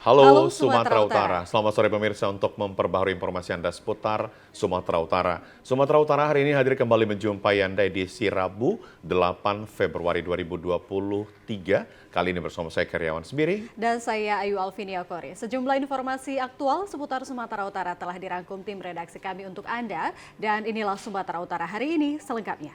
Halo Halo Sumatera Sumatera Utara. Utara, selamat sore pemirsa untuk memperbaharui informasi Anda seputar Sumatera Utara. Sumatera Utara hari ini hadir kembali menjumpai Anda di Rabu 8 Februari 2023. Kali ini bersama saya Karyawan Sendiri. Dan saya Ayu Alvinia Kori. Sejumlah informasi aktual seputar Sumatera Utara telah dirangkum tim redaksi kami untuk Anda. Dan inilah Sumatera Utara hari ini selengkapnya.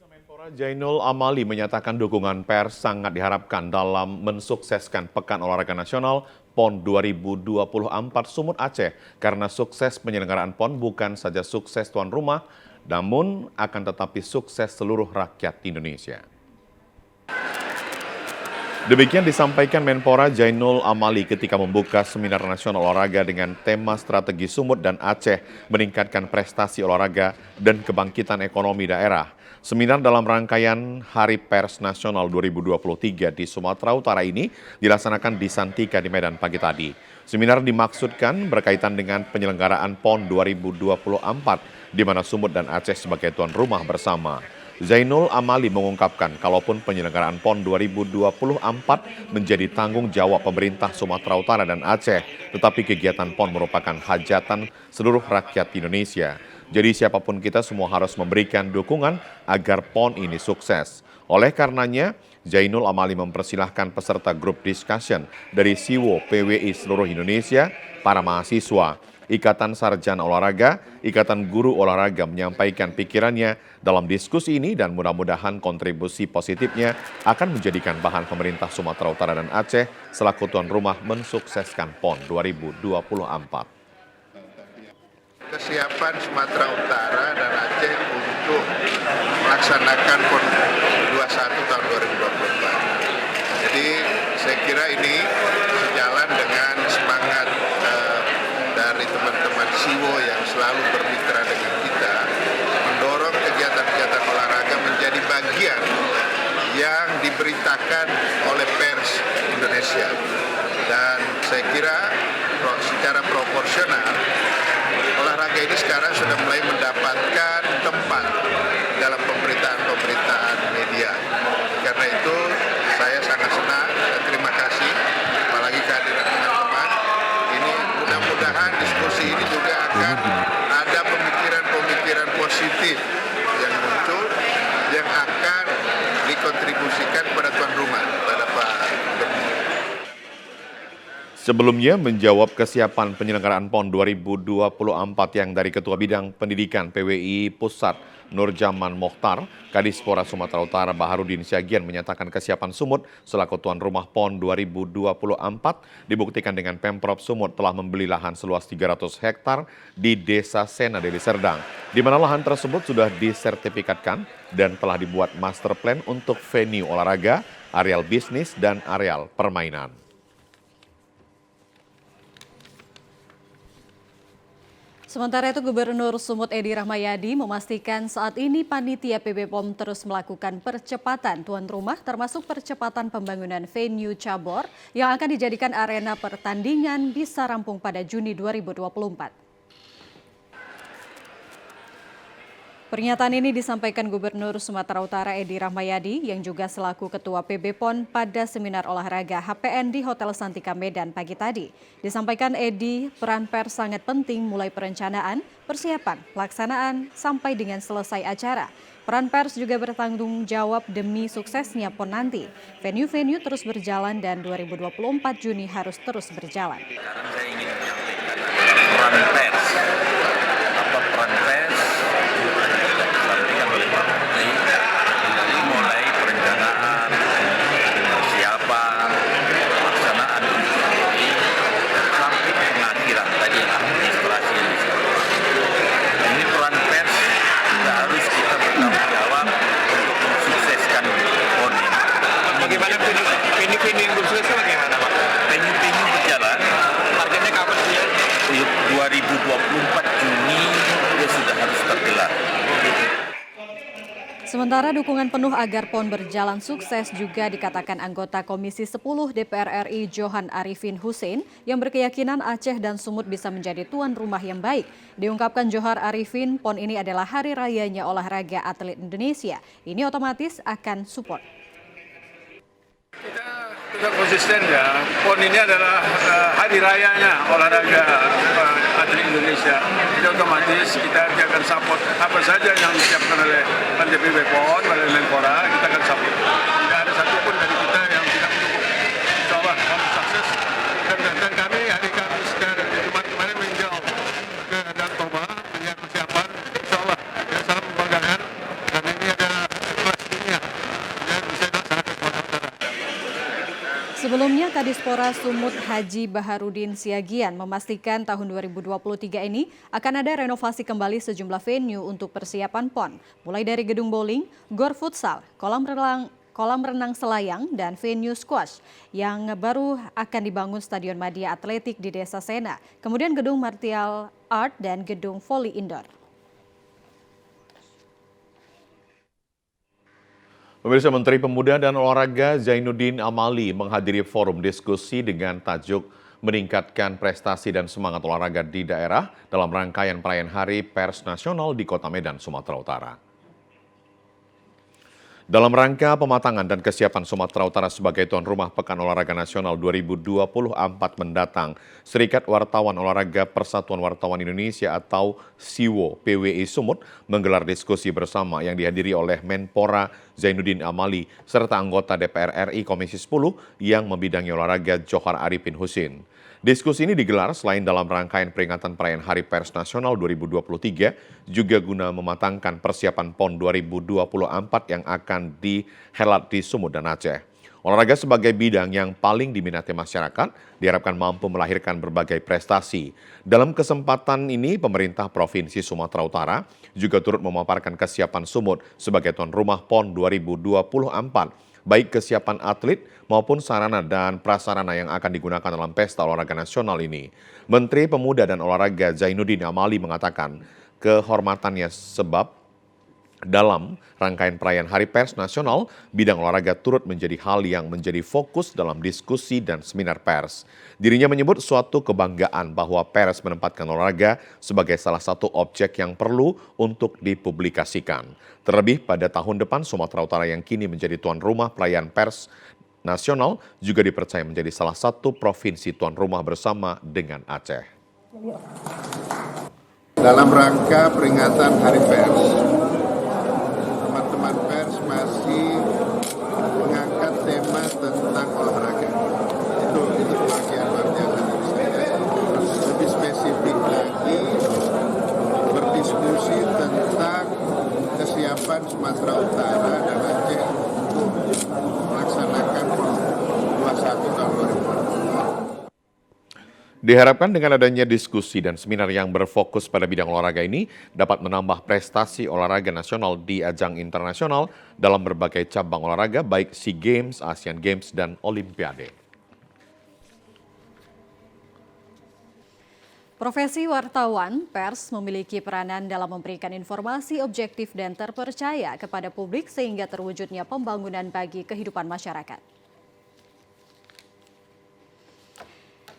Menpora Jainul Amali menyatakan dukungan pers sangat diharapkan dalam mensukseskan Pekan Olahraga Nasional PON 2024 Sumut Aceh karena sukses penyelenggaraan PON bukan saja sukses tuan rumah, namun akan tetapi sukses seluruh rakyat Indonesia. Demikian disampaikan Menpora Jainul Amali ketika membuka seminar nasional olahraga dengan tema strategi Sumut dan Aceh meningkatkan prestasi olahraga dan kebangkitan ekonomi daerah. Seminar dalam rangkaian Hari Pers Nasional 2023 di Sumatera Utara ini dilaksanakan di Santika di Medan pagi tadi. Seminar dimaksudkan berkaitan dengan penyelenggaraan PON 2024 di mana Sumut dan Aceh sebagai tuan rumah bersama. Jainul Amali mengungkapkan kalaupun penyelenggaraan PON 2024 menjadi tanggung jawab pemerintah Sumatera Utara dan Aceh, tetapi kegiatan PON merupakan hajatan seluruh rakyat Indonesia. Jadi siapapun kita semua harus memberikan dukungan agar PON ini sukses. Oleh karenanya, Jainul Amali mempersilahkan peserta grup discussion dari SIWO PWI seluruh Indonesia, para mahasiswa, Ikatan Sarjana Olahraga, Ikatan Guru Olahraga menyampaikan pikirannya dalam diskusi ini dan mudah-mudahan kontribusi positifnya akan menjadikan bahan pemerintah Sumatera Utara dan Aceh selaku tuan rumah mensukseskan PON 2024. Kesiapan Sumatera Utara dan Aceh untuk melaksanakan PON 21 tahun 2024. Jadi saya kira ini sejalan dengan semangat dari teman-teman SIWO yang selalu bermitra dengan kita, mendorong kegiatan-kegiatan olahraga menjadi bagian yang diberitakan oleh pers Indonesia. Dan saya kira secara proporsional, olahraga ini sekarang sudah mulai mendapatkan tempat dalam pemberitaan-pemberitaan media. Karena itu saya sangat senang dan terima kasih, apalagi kehadiran teman-teman. Ini mudah-mudahan diskusi ini juga akan ada pemikiran-pemikiran positif yang muncul, yang akan dikontribusikan kepada tuan rumah, pada Pak Gubernur. Sebelumnya menjawab kesiapan penyelenggaraan PON 2024 yang dari Ketua Bidang Pendidikan PWI Pusat Nurjaman Mokhtar, Kadispora Sumatera Utara Baharudin Syagian menyatakan kesiapan Sumut selaku tuan rumah PON 2024 dibuktikan dengan Pemprov Sumut telah membeli lahan seluas 300 hektar di Desa Sena, Deli Serdang, di mana lahan tersebut sudah disertifikatkan dan telah dibuat master plan untuk venue olahraga, areal bisnis, dan areal permainan. Sementara itu Gubernur Sumut Edi Rahmayadi memastikan saat ini panitia PB POM terus melakukan percepatan tuan rumah termasuk percepatan pembangunan venue cabur yang akan dijadikan arena pertandingan bisa rampung pada Juni 2024. Pernyataan ini disampaikan Gubernur Sumatera Utara Edi Rahmayadi yang juga selaku Ketua PB PON pada seminar olahraga HPN di Hotel Santika Medan pagi tadi. Disampaikan Edi, peran pers sangat penting mulai perencanaan, persiapan, pelaksanaan, sampai dengan selesai acara. Peran pers juga bertanggung jawab demi suksesnya PON nanti. Venue-venue terus berjalan dan 2024 Juni harus terus berjalan. Sekarang saya ingin menyampaikan peran pers. Apa peran pers? Disampaikan oleh Pak Menteri dari mulai perencanaan, persiapan, pelaksanaan dan sampai pengakhiran tadi administrasi yang disebut. Ini peran pers harus kita bertanggung jawab untuk mensukseskan PON ini. Bagaimana venue-venue yang belum selesai bagaimana Pak? Venue berjalan. Targetnya kapan sih ya? Sementara dukungan penuh agar PON berjalan sukses juga dikatakan anggota Komisi 10 DPR RI Johan Arifin Hussein yang berkeyakinan Aceh dan Sumut bisa menjadi tuan rumah yang baik. Diungkapkan Johar Arifin, PON ini adalah hari rayanya olahraga atlet Indonesia. Ini otomatis akan support. Kita tetap konsisten ya. PON ini adalah hari rayanya olahraga atlet Indonesia. Jadi otomatis kita akan support apa saja yang disiapkan oleh PBB PON, oleh Menpora, kita akan support. Tidak ada satupun dari kita yang tidak mendukung. Insya Allah kami sukses. Dan kami hari Kamis dan Jumat kemarin meninjau ke Danau Toba melihat persiapan. Insya Allah ya sangat membanggakan dan ini adalah kelas dunia yang bisa dilaksanakan di Sumatera Utara. Sebelumnya, Kadispora Sumut Haji Baharudin Siagian memastikan tahun 2023 ini akan ada renovasi kembali sejumlah venue untuk persiapan PON, mulai dari gedung bowling, gor futsal, kolam renang selayang, dan venue squash yang baru akan dibangun Stadion Madia Atletik di Desa Sena, kemudian gedung martial art dan gedung volley indoor. Pemirsa, Menteri Pemuda dan Olahraga Zainuddin Amali menghadiri forum diskusi dengan tajuk meningkatkan prestasi dan semangat olahraga di daerah dalam rangkaian perayaan Hari Pers Nasional di Kota Medan, Sumatera Utara. Dalam rangka pematangan dan kesiapan Sumatera Utara sebagai tuan rumah Pekan Olahraga Nasional 2024 mendatang, Serikat Wartawan Olahraga Persatuan Wartawan Indonesia atau SIWO PWI Sumut menggelar diskusi bersama yang dihadiri oleh Menpora Zainuddin Amali serta anggota DPR RI Komisi 10 yang membidangi olahraga Johar Arifin Hussein. Diskusi ini digelar selain dalam rangkaian peringatan perayaan Hari Pers Nasional 2023, juga guna mematangkan persiapan PON 2024 yang akan dihelat di Sumut dan Aceh. Olahraga sebagai bidang yang paling diminati masyarakat diharapkan mampu melahirkan berbagai prestasi. Dalam kesempatan ini, pemerintah Provinsi Sumatera Utara juga turut memaparkan kesiapan Sumut sebagai tuan rumah PON 2024. Baik kesiapan atlet maupun sarana dan prasarana yang akan digunakan dalam pesta olahraga nasional ini. Menteri Pemuda dan Olahraga Zainuddin Amali mengatakan kehormatannya sebab dalam rangkaian perayaan Hari Pers Nasional, bidang olahraga turut menjadi hal yang menjadi fokus dalam diskusi dan seminar pers. Dirinya menyebut suatu kebanggaan bahwa pers menempatkan olahraga sebagai salah satu objek yang perlu untuk dipublikasikan. Terlebih pada tahun depan, Sumatera Utara yang kini menjadi tuan rumah perayaan pers nasional juga dipercaya menjadi salah satu provinsi tuan rumah bersama dengan Aceh. Dalam rangka peringatan Hari Pers, teman-teman pers masih mengangkat tema tentang olahraga. Itu bagian luar biasa dari saya. Lebih spesifik lagi berdiskusi tentang kesiapan Sumatera Utara dan Aceh untuk melaksanakan PON 21 tahun 2024. Diharapkan dengan adanya diskusi dan seminar yang berfokus pada bidang olahraga ini dapat menambah prestasi olahraga nasional di ajang internasional dalam berbagai cabang olahraga baik SEA Games, Asian Games, dan Olimpiade. Profesi wartawan pers memiliki peranan dalam memberikan informasi objektif dan terpercaya kepada publik sehingga terwujudnya pembangunan bagi kehidupan masyarakat.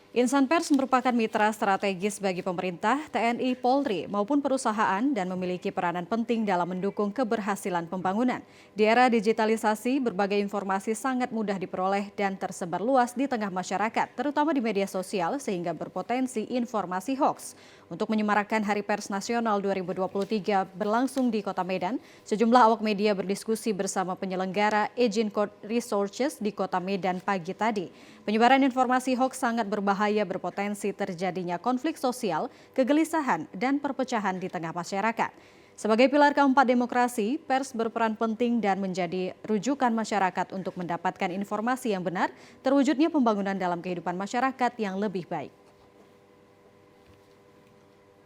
Insan pers merupakan mitra strategis bagi pemerintah, TNI, Polri maupun perusahaan dan memiliki peranan penting dalam mendukung keberhasilan pembangunan. Di era digitalisasi, berbagai informasi sangat mudah diperoleh dan tersebar luas di tengah masyarakat, terutama di media sosial sehingga berpotensi informasi hoax. Untuk menyemarakkan Hari Pers Nasional 2023 berlangsung di Kota Medan, sejumlah awak media berdiskusi bersama penyelenggara Agent Code Resources di Kota Medan pagi tadi. Penyebaran informasi hoax sangat berbahaya, berpotensi terjadinya konflik sosial, kegelisahan, dan perpecahan di tengah masyarakat. Sebagai pilar keempat demokrasi, pers berperan penting dan menjadi rujukan masyarakat untuk mendapatkan informasi yang benar, terwujudnya pembangunan dalam kehidupan masyarakat yang lebih baik.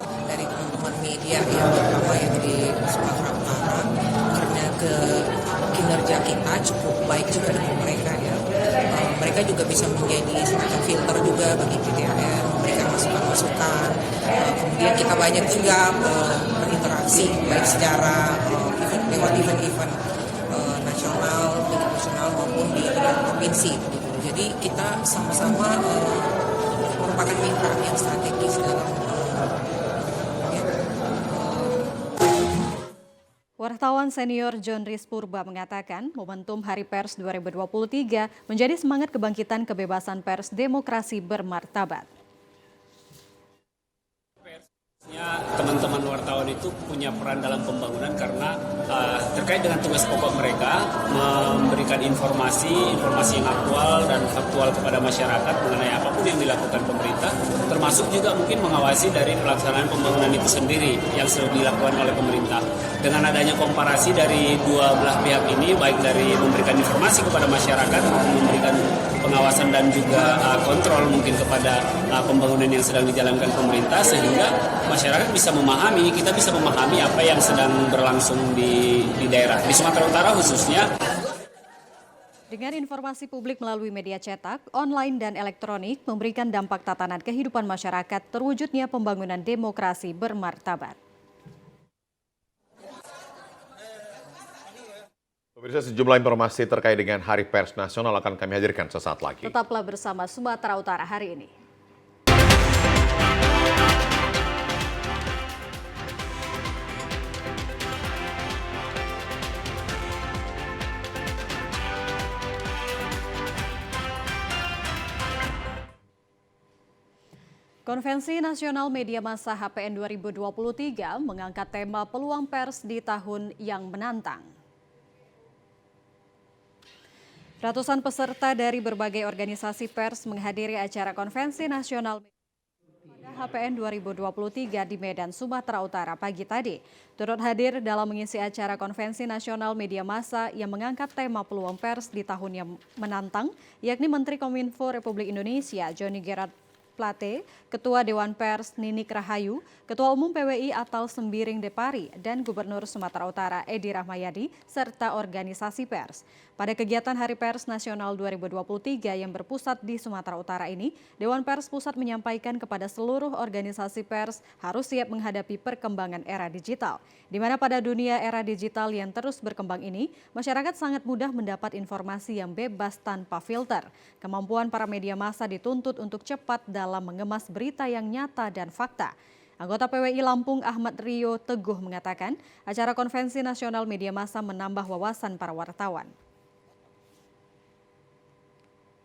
Dari teman-teman media yang terutama yang di Sumatera Utara, karena kinerja kita cukup baik juga dengan mereka ya. Mereka juga bisa menjadi semacam filter juga bagi PTN, memberikan masukan-masukan. Kemudian kita banyak juga berinteraksi baik secara event lewat event-event nasional, internasional maupun di tingkat provinsi. Gitu. Jadi kita sama-sama merupakan mitra yang strategis dalam Wartawan senior John Riz Purba mengatakan momentum Hari Pers 2023 menjadi semangat kebangkitan kebebasan pers demokrasi bermartabat. Teman-teman wartawan itu punya peran dalam pembangunan karena terkait dengan tugas pokok mereka memberikan informasi yang aktual dan faktual kepada masyarakat mengenai apapun yang dilakukan pemerintah, termasuk juga mungkin mengawasi dari pelaksanaan pembangunan itu sendiri yang sudah dilakukan oleh pemerintah. Dengan adanya komparasi dari dua belah pihak ini, baik dari memberikan informasi kepada masyarakat maupun memberikan pengawasan dan juga kontrol mungkin kepada pembangunan yang sedang dijalankan pemerintah, sehingga masyarakat bisa memahami, kita bisa memahami apa yang sedang berlangsung di daerah, di Sumatera Utara khususnya. Dengan informasi publik melalui media cetak, online dan elektronik memberikan dampak tatanan kehidupan masyarakat terwujudnya pembangunan demokrasi bermartabat. Pemirsa, sejumlah informasi terkait dengan Hari Pers Nasional akan kami hadirkan sesaat lagi. Tetaplah bersama Sumatera Utara hari ini. Konvensi Nasional Media Massa HPN 2023 mengangkat tema peluang pers di tahun yang menantang. Ratusan peserta dari berbagai organisasi pers menghadiri acara Konvensi Nasional HPN 2023 di Medan, Sumatera Utara pagi tadi. Turut hadir dalam mengisi acara Konvensi Nasional Media Massa yang mengangkat tema peluang pers di tahun yang menantang, yakni Menteri Kominfo Republik Indonesia Johnny Gerard Plate, Ketua Dewan Pers Ninik Rahayu, Ketua Umum PWI Atal Sembiring Depari, dan Gubernur Sumatera Utara Edi Rahmayadi, serta organisasi pers. Pada kegiatan Hari Pers Nasional 2023 yang berpusat di Sumatera Utara ini, Dewan Pers Pusat menyampaikan kepada seluruh organisasi pers harus siap menghadapi perkembangan era digital, di mana pada dunia era digital yang terus berkembang ini, masyarakat sangat mudah mendapat informasi yang bebas tanpa filter. Kemampuan para media massa dituntut untuk cepat dalam mengemas berita yang nyata dan fakta. Anggota PWI Lampung Ahmad Rio Teguh mengatakan, acara Konvensi Nasional Media Massa menambah wawasan para wartawan.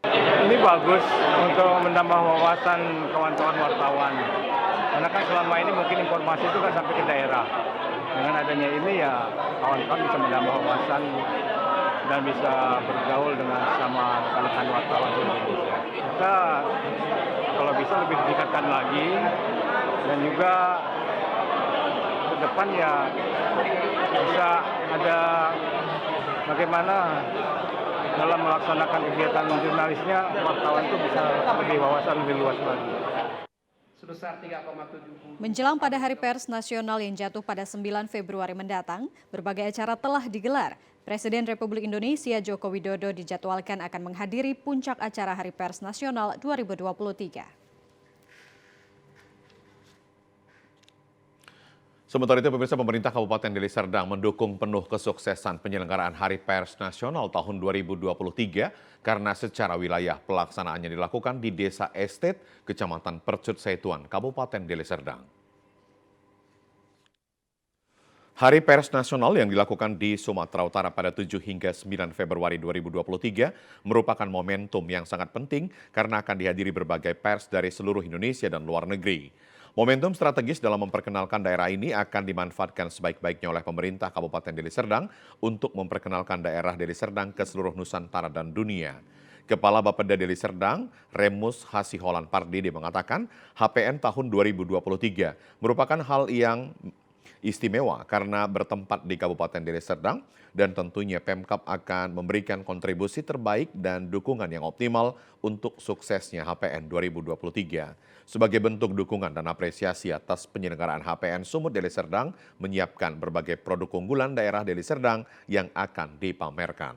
Ini bagus untuk menambah wawasan kawan-kawan wartawan. Karena kan selama ini mungkin informasi itu kan sampai ke daerah. Dengan adanya ini ya kawan-kawan bisa menambah wawasan dan bisa bergaul dengan sama rekan-rekan wartawan di Indonesia. Kita kalau bisa lebih ditingkatkan lagi dan juga ke depan ya bisa ada bagaimana dalam melaksanakan kegiatan jurnalisnya wartawan itu bisa lebih wawasan lebih luas lagi. Menjelang pada Hari Pers Nasional yang jatuh pada 9 Februari mendatang, berbagai acara telah digelar. Presiden Republik Indonesia Joko Widodo dijadwalkan akan menghadiri puncak acara Hari Pers Nasional 2023. Sementara itu, pemirsa, pemerintah Kabupaten Deli Serdang mendukung penuh kesuksesan penyelenggaraan Hari Pers Nasional tahun 2023 karena secara wilayah pelaksanaannya dilakukan di Desa Estate, Kecamatan Percut Setuan, Kabupaten Deli Serdang. Hari Pers Nasional yang dilakukan di Sumatera Utara pada 7 hingga 9 Februari 2023 merupakan momentum yang sangat penting karena akan dihadiri berbagai pers dari seluruh Indonesia dan luar negeri. Momentum strategis dalam memperkenalkan daerah ini akan dimanfaatkan sebaik-baiknya oleh pemerintah Kabupaten Deli Serdang untuk memperkenalkan daerah Deli Serdang ke seluruh Nusantara dan dunia. Kepala Bapeda Deli Serdang, Remus Hasiholan Pardede mengatakan HPN tahun 2023 merupakan hal yang istimewa karena bertempat di Kabupaten Deli Serdang dan tentunya Pemkab akan memberikan kontribusi terbaik dan dukungan yang optimal untuk suksesnya HPN 2023. Sebagai bentuk dukungan dan apresiasi atas penyelenggaraan HPN Sumut Deli Serdang menyiapkan berbagai produk unggulan daerah Deli Serdang yang akan dipamerkan.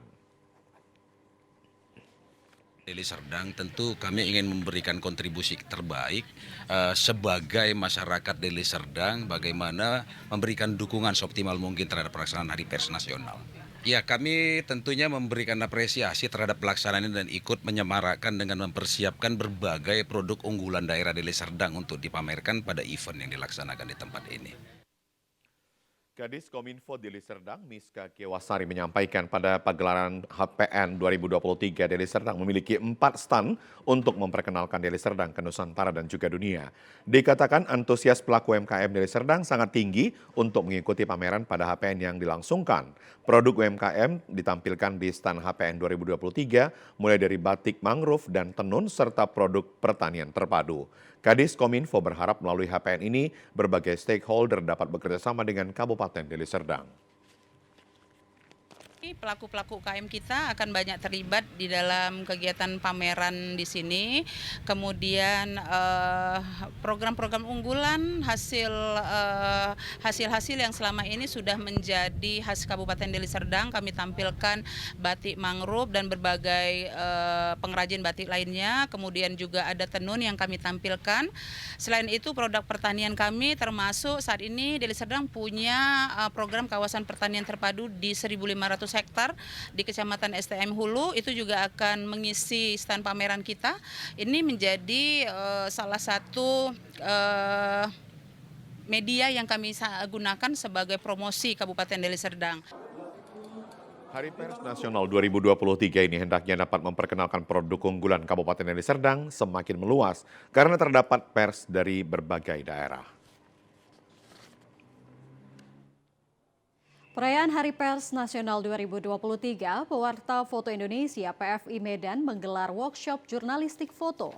Deli Serdang tentu kami ingin memberikan kontribusi terbaik sebagai masyarakat Deli Serdang, bagaimana memberikan dukungan seoptimal mungkin terhadap pelaksanaan Hari Pers Nasional. Ya, kami tentunya memberikan apresiasi terhadap pelaksanaan ini dan ikut menyemarakan dengan mempersiapkan berbagai produk unggulan daerah Deli Serdang untuk dipamerkan pada event yang dilaksanakan di tempat ini. Kadis Kominfo Deli Serdang, Miska Kiewasari menyampaikan pada pagelaran HPN 2023 Deli Serdang memiliki 4 stand untuk memperkenalkan Deli Serdang ke Nusantara dan juga dunia. Dikatakan antusias pelaku UMKM Deli Serdang sangat tinggi untuk mengikuti pameran pada HPN yang dilangsungkan. Produk UMKM ditampilkan di stand HPN 2023 mulai dari batik mangrove dan tenun serta produk pertanian terpadu. Kadis Kominfo berharap melalui HPN ini berbagai stakeholder dapat bekerja sama dengan Kabupaten Deli Serdang. Pelaku-pelaku UKM kita akan banyak terlibat di dalam kegiatan pameran di sini. Kemudian program-program unggulan hasil-hasil yang selama ini sudah menjadi khas Kabupaten Deli Serdang. Kami tampilkan batik mangrove dan berbagai pengrajin batik lainnya. Kemudian juga ada tenun yang kami tampilkan. Selain itu produk pertanian kami termasuk saat ini Deli Serdang punya program kawasan pertanian terpadu di 1.500 hektar di Kecamatan STM Hulu, itu juga akan mengisi stand pameran kita. Ini menjadi salah satu media yang kami gunakan sebagai promosi Kabupaten Deli Serdang. Hari Pers Nasional 2023 ini hendaknya dapat memperkenalkan produk unggulan Kabupaten Deli Serdang semakin meluas karena terdapat pers dari berbagai daerah. Perayaan Hari Pers Nasional 2023, Pewarta Foto Indonesia PFI Medan menggelar workshop jurnalistik foto.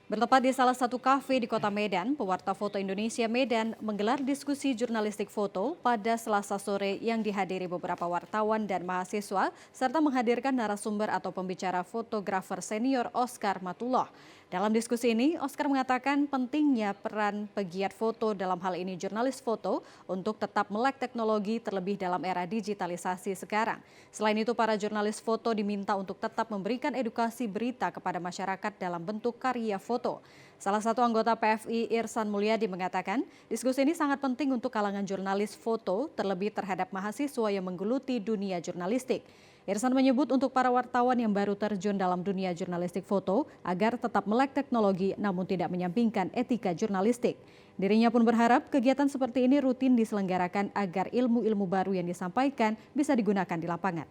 Bertempat di salah satu kafe di Kota Medan, Pewarta Foto Indonesia Medan menggelar diskusi jurnalistik foto pada Selasa sore yang dihadiri beberapa wartawan dan mahasiswa serta menghadirkan narasumber atau pembicara fotografer senior Oscar Matullah. Dalam diskusi ini, Oscar mengatakan pentingnya peran pegiat foto dalam hal ini jurnalis foto untuk tetap melek teknologi terlebih dalam era digitalisasi sekarang. Selain itu, para jurnalis foto diminta untuk tetap memberikan edukasi berita kepada masyarakat dalam bentuk karya foto. Salah satu anggota PFI, Irsan Mulyadi, mengatakan diskusi ini sangat penting untuk kalangan jurnalis foto terlebih terhadap mahasiswa yang menggeluti dunia jurnalistik. Irsan menyebut untuk para wartawan yang baru terjun dalam dunia jurnalistik foto agar tetap melek teknologi namun tidak menyampingkan etika jurnalistik. Dirinya pun berharap kegiatan seperti ini rutin diselenggarakan agar ilmu-ilmu baru yang disampaikan bisa digunakan di lapangan.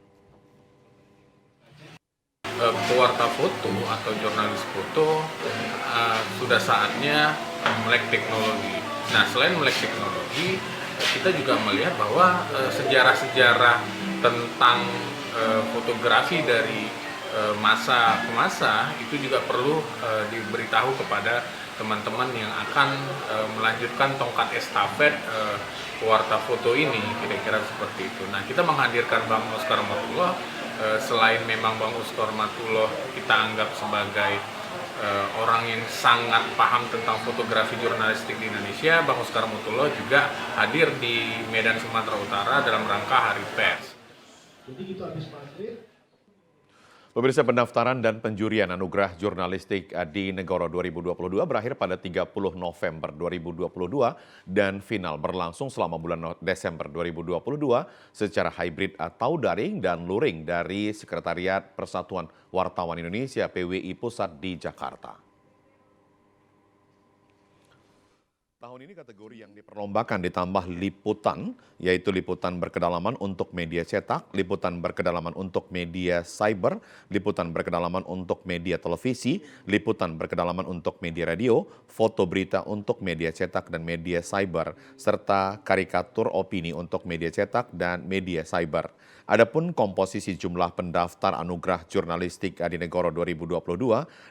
Pewarta foto atau jurnalis foto sudah saatnya melek teknologi. Nah, selain melek teknologi, kita juga melihat bahwa sejarah-sejarah tentang fotografi dari masa ke masa itu juga perlu diberitahu kepada teman-teman yang akan melanjutkan tongkat estafet pewarta foto ini, kira-kira seperti itu. Nah, kita menghadirkan Bang Oscar Matullah, selain memang Bang Oscar Matullah kita anggap sebagai orang yang sangat paham tentang fotografi jurnalistik di Indonesia, Bang Oscar Matullah juga hadir di Medan, Sumatera Utara dalam rangka Hari Pers. Pemirsa, pendaftaran dan penjurian Anugerah Jurnalistik Adi Negoro 2022 berakhir pada 30 November 2022 dan final berlangsung selama bulan Desember 2022 secara hybrid atau daring dan luring dari Sekretariat Persatuan Wartawan Indonesia PWI Pusat di Jakarta. Tahun ini kategori yang diperlombakan ditambah liputan, yaitu liputan berkedalaman untuk media cetak, liputan berkedalaman untuk media cyber, liputan berkedalaman untuk media televisi, liputan berkedalaman untuk media radio, foto berita untuk media cetak dan media cyber, serta karikatur opini untuk media cetak dan media cyber. Adapun komposisi jumlah pendaftar Anugerah Jurnalistik Adi Negoro 2022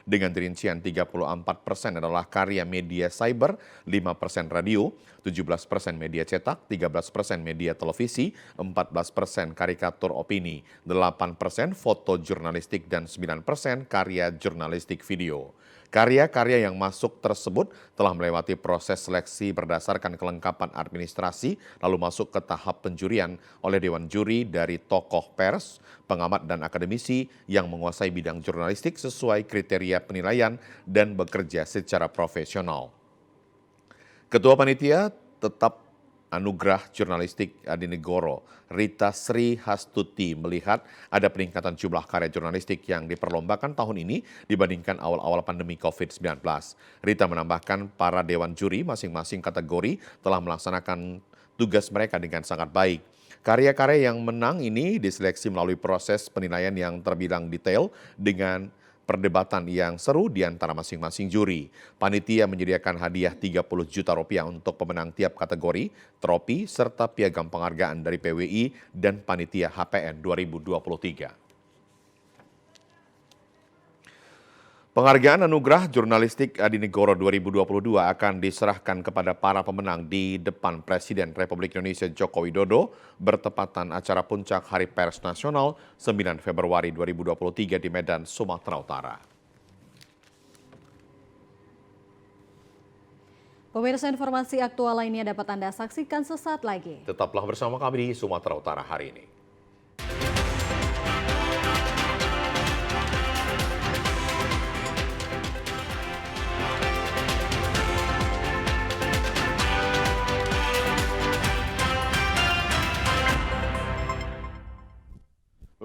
dengan rincian 34% adalah karya media cyber, 5% 5% radio, 17% media cetak, 13% media televisi, 14% karikatur opini, 8% foto jurnalistik, dan 9% karya jurnalistik video. Karya-karya yang masuk tersebut telah melewati proses seleksi berdasarkan kelengkapan administrasi, lalu masuk ke tahap penjurian oleh Dewan Juri dari tokoh pers, pengamat dan akademisi yang menguasai bidang jurnalistik sesuai kriteria penilaian dan bekerja secara profesional. Ketua Panitia Tetap Anugerah Jurnalistik Adinegoro, Rita Sri Hastuti, melihat ada peningkatan jumlah karya jurnalistik yang diperlombakan tahun ini dibandingkan awal-awal pandemi COVID-19. Rita menambahkan para dewan juri masing-masing kategori telah melaksanakan tugas mereka dengan sangat baik. Karya-karya yang menang ini diseleksi melalui proses penilaian yang terbilang detail dengan perdebatan yang seru di antara masing-masing juri. Panitia menyediakan hadiah 30 juta rupiah untuk pemenang tiap kategori, trofi, serta piagam penghargaan dari PWI dan Panitia HPN 2023. Penghargaan Anugerah Jurnalistik Adinegoro 2022 akan diserahkan kepada para pemenang di depan Presiden Republik Indonesia Joko Widodo bertepatan acara puncak Hari Pers Nasional 9 Februari 2023 di Medan, Sumatera Utara. Pemirsa, informasi aktual lainnya dapat Anda saksikan sesaat lagi. Tetaplah bersama kami di Sumatera Utara hari ini.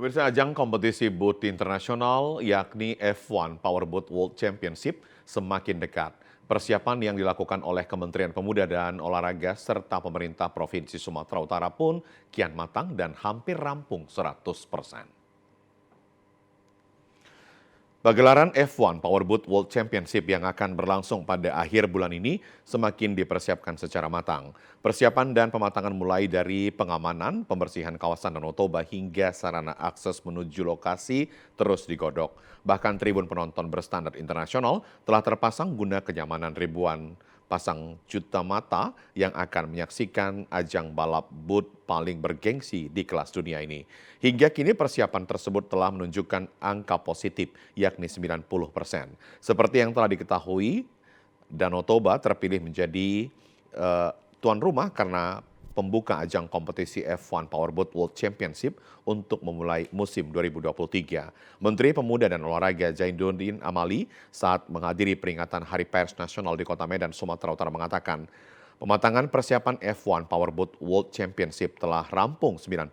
Pemirsa, ajang kompetisi boot internasional yakni F1 Powerboat World Championship semakin dekat. Persiapan yang dilakukan oleh Kementerian Pemuda dan Olahraga serta pemerintah Provinsi Sumatera Utara pun kian matang dan hampir rampung 100%. Pagelaran F1 Powerboat World Championship yang akan berlangsung pada akhir bulan ini semakin dipersiapkan secara matang. Persiapan dan pematangan mulai dari pengamanan, pembersihan kawasan Danau Toba hingga sarana akses menuju lokasi terus digodok. Bahkan tribun penonton berstandar internasional telah terpasang guna kenyamanan ribuan pasang juta mata yang akan menyaksikan ajang balap boot paling bergengsi di kelas dunia ini. Hingga kini persiapan tersebut telah menunjukkan angka positif yakni 90%. Seperti yang telah diketahui, Danau Toba terpilih menjadi tuan rumah karena pembuka ajang kompetisi F1 Powerboat World Championship untuk memulai musim 2023. Menteri Pemuda dan Olahraga Zainuddin Amali saat menghadiri peringatan Hari Pers Nasional di Kota Medan, Sumatera Utara mengatakan, pematangan persiapan F1 Powerboat World Championship telah rampung 90%.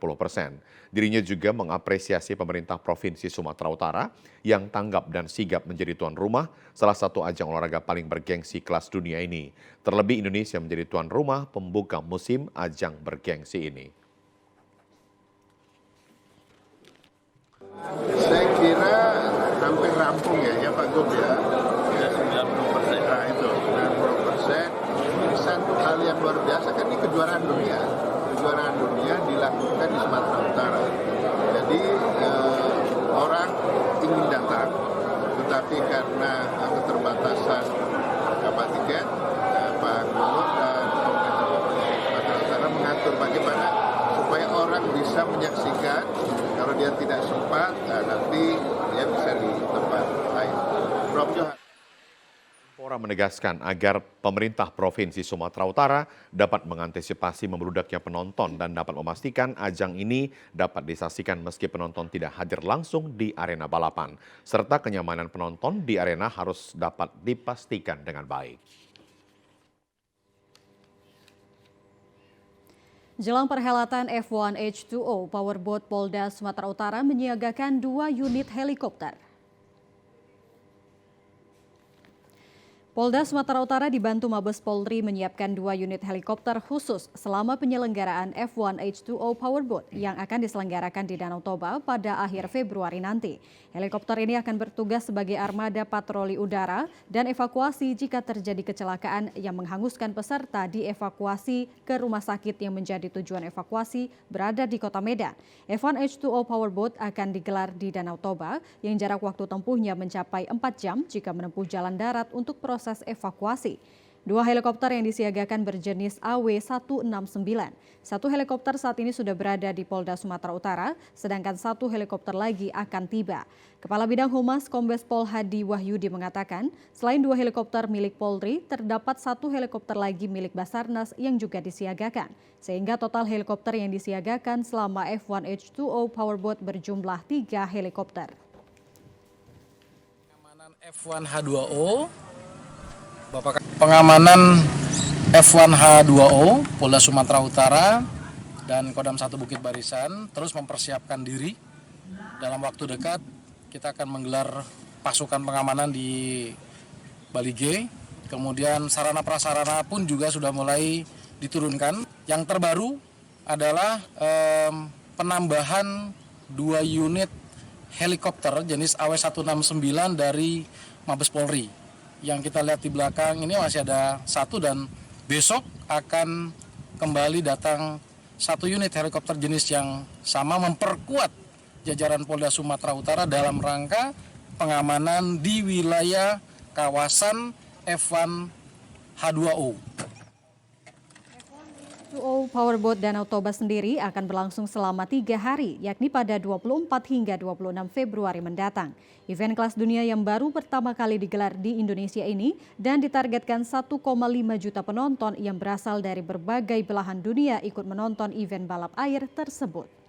Dirinya juga mengapresiasi pemerintah Provinsi Sumatera Utara yang tanggap dan sigap menjadi tuan rumah salah satu ajang olahraga paling bergengsi kelas dunia ini. Terlebih Indonesia menjadi tuan rumah pembuka musim ajang bergengsi ini. Saya kira hampir rampung ya Pak Gub ya. 90%. Nah itu 90%. Satu hal yang luar biasa kan ini kejuaraan dunia. Kejuaraan dunia dilakukan di Sumatera Utara. Jadi orang ingin datang, tetapi karena keterbatasan kapal tiket, Pak Gubernur dan pemerintah Sumatera Utara mengatur bagaimana supaya orang bisa menyaksikan. Kalau dia tidak sempat, nanti dia bisa di tempat lain. Prof Johan. Menpora menegaskan agar pemerintah Provinsi Sumatera Utara dapat mengantisipasi membludaknya penonton dan dapat memastikan ajang ini dapat disaksikan meski penonton tidak hadir langsung di arena balapan, serta kenyamanan penonton di arena harus dapat dipastikan dengan baik. Jelang perhelatan F1 H2O, Powerboat Polda Sumatera Utara menyiagakan 2 unit helikopter. Polda Sumatera Utara dibantu Mabes Polri menyiapkan 2 unit helikopter khusus selama penyelenggaraan F1 H2O Powerboat yang akan diselenggarakan di Danau Toba pada akhir Februari nanti. Helikopter ini akan bertugas sebagai armada patroli udara dan evakuasi jika terjadi kecelakaan yang menghanguskan peserta dievakuasi ke rumah sakit yang menjadi tujuan evakuasi berada di Kota Medan. F1 H2O Powerboat akan digelar di Danau Toba yang jarak waktu tempuhnya mencapai 4 jam jika menempuh jalan darat untuk proses evakuasi. 2 helikopter yang disiagakan berjenis AW169. 1 helikopter saat ini sudah berada di Polda Sumatera Utara, sedangkan 1 helikopter lagi akan tiba. Kepala Bidang Humas Kombes Pol Hadi Wahyudi mengatakan, selain 2 helikopter milik Polri, terdapat 1 helikopter lagi milik Basarnas yang juga disiagakan. Sehingga total helikopter yang disiagakan selama F1 H2O Powerboat berjumlah 3 helikopter. F1 H2O, pengamanan F1 H2O Polda Sumatera Utara dan Kodam 1 Bukit Barisan terus mempersiapkan diri. Dalam waktu dekat kita akan menggelar pasukan pengamanan di Bali G. Kemudian sarana prasarana pun juga sudah mulai diturunkan. Yang terbaru adalah penambahan 2 unit helikopter jenis AW169 dari Mabes Polri. Yang kita lihat di belakang ini masih ada 1 dan besok akan kembali datang 1 unit helikopter jenis yang sama memperkuat jajaran Polda Sumatera Utara dalam rangka pengamanan di wilayah kawasan F1 H2O. H2O Powerboat Danau Toba sendiri akan berlangsung selama 3 hari, yakni pada 24 hingga 26 Februari mendatang. Event kelas dunia yang baru pertama kali digelar di Indonesia ini dan ditargetkan 1,5 juta penonton yang berasal dari berbagai belahan dunia ikut menonton event balap air tersebut.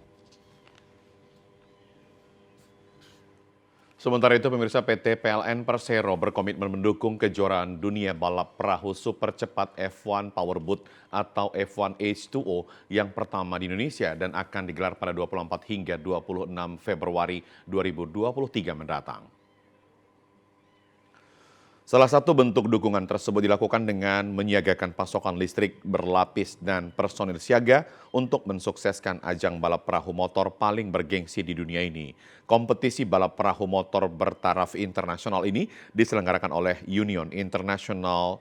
Sementara itu, pemirsa, PT PLN Persero berkomitmen mendukung kejuaraan dunia balap perahu super cepat F1 Powerboat atau F1 H2O yang pertama di Indonesia dan akan digelar pada 24 hingga 26 Februari 2023 mendatang. Salah satu bentuk dukungan tersebut dilakukan dengan menyiagakan pasokan listrik berlapis dan personil siaga untuk mensukseskan ajang balap perahu motor paling bergengsi di dunia ini. Kompetisi balap perahu motor bertaraf internasional ini diselenggarakan oleh Union International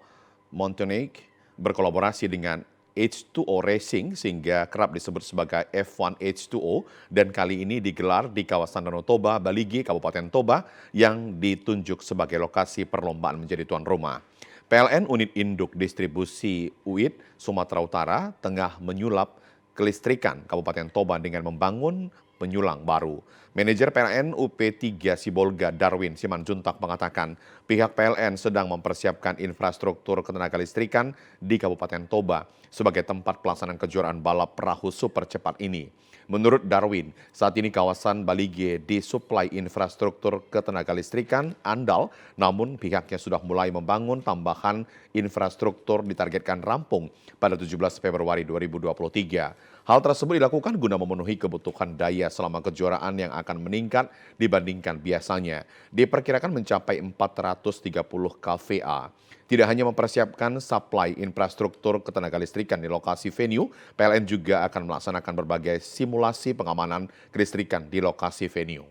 Mountaineering berkolaborasi dengan H2O Racing sehingga kerap disebut sebagai F1 H2O dan kali ini digelar di kawasan Danau Toba, Bali G, Kabupaten Toba yang ditunjuk sebagai lokasi perlombaan menjadi tuan rumah. PLN Unit Induk Distribusi UID Sumatera Utara tengah menyulap kelistrikan Kabupaten Toba dengan membangun penyulang baru. Manajer PLN UP3 Sibolga Darwin Simanjuntak mengatakan pihak PLN sedang mempersiapkan infrastruktur ketenaga listrikan di Kabupaten Toba sebagai tempat pelaksanaan kejuaraan balap perahu super cepat ini. Menurut Darwin, saat ini kawasan Bali G disuplai infrastruktur ketenaga listrikan andal, namun pihaknya sudah mulai membangun tambahan infrastruktur ditargetkan rampung pada 17 Februari 2023. Hal tersebut dilakukan guna memenuhi kebutuhan daya selama kejuaraan yang akan meningkat dibandingkan biasanya. Diperkirakan mencapai 430 kVA. Tidak hanya mempersiapkan suplai infrastruktur ketenaga listrikan di lokasi venue, PLN juga akan melaksanakan berbagai simulasi pengamanan kelistrikan di lokasi venue.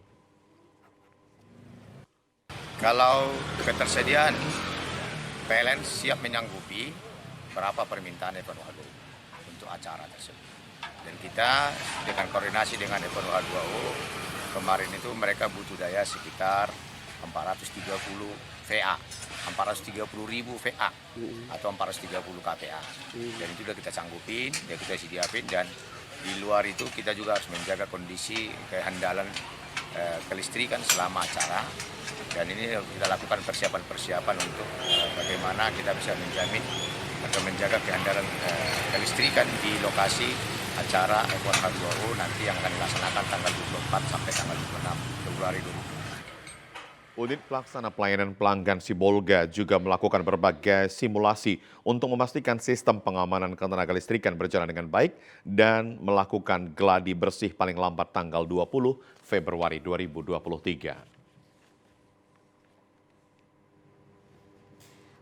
Kalau ketersediaan, PLN siap menyanggupi berapa permintaan F1 untuk acara tersebut. Dan kita dengan koordinasi dengan F1 H2O, kemarin itu mereka butuh daya sekitar 430 VA, 430.000 VA atau 430 KPA. Dan itu sudah kita sanggupin, ya kita sediain, dan di luar itu kita juga harus menjaga kondisi kehandalan kelistrikan selama acara. Dan ini kita lakukan persiapan-persiapan untuk bagaimana kita bisa menjamin atau menjaga kehandalan kelistrikan di lokasi acara F1 H2O nanti yang akan dilaksanakan tanggal 24 sampai tanggal 26 Februari 2023. Unit Pelaksana Pelayanan Pelanggan Sibolga juga melakukan berbagai simulasi untuk memastikan sistem pengamanan ketenaga listrikan berjalan dengan baik dan melakukan gladi bersih paling lambat tanggal 20 Februari 2023.